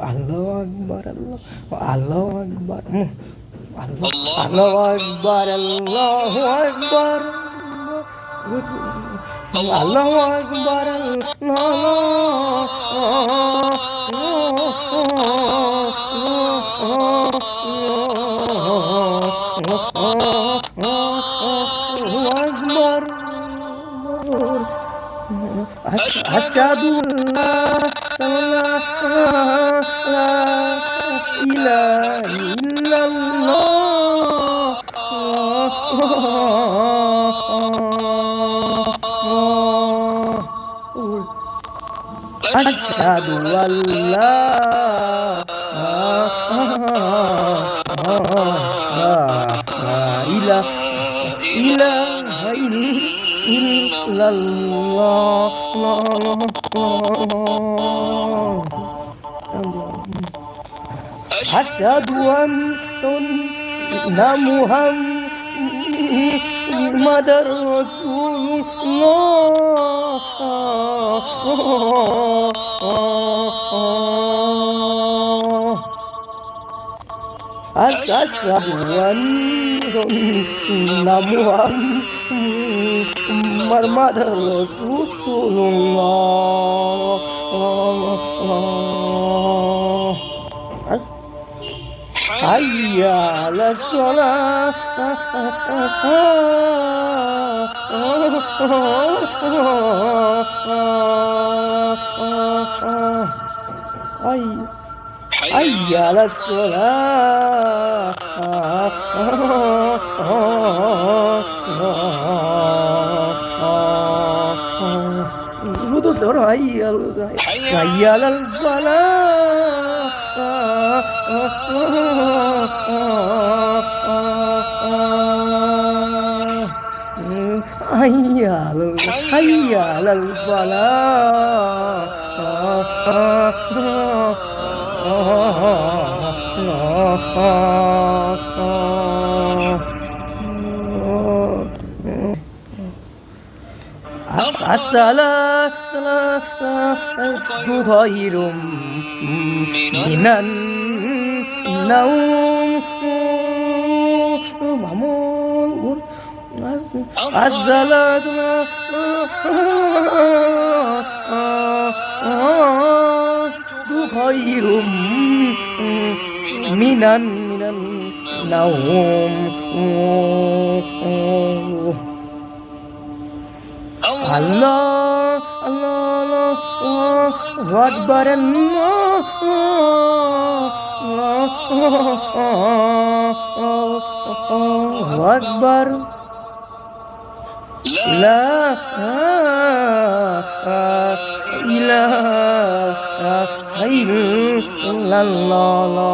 আল্লাহু আকবার, আল্লাহু আকবার, আল্লাহু আকবার, আল্লাহু আকবার, আল্লাহু আকবার, আল্লাহু আকবার। আশহাদু আল্লা ইলাহা ইল্লাল্লাহ, আশহাদু আল্লা ইলাহা ইল্লাল্লাহ, আশহাদু আন্না মুহাম্মাদার রাসূলুল্লাহ, আশহাদু আন্না মুহাম্মাদার রাসূলুল্লাহ। হাইয়া আলাস সালাহ, হাইয়া আলাস সালাহ, দ্রুত সরো, হাইয়া আলাল ফালাহ, হাইয়া আলাল ফালাহ। আসসালাতু খায়রুম মিনান নাওম, আসসালাতু খায়রুম মিনান নাওম। আল্লাহ আল্লাহু আকবার, আল্লাহু আকবার, লা ইলাহা ইল্লাল্লাহ।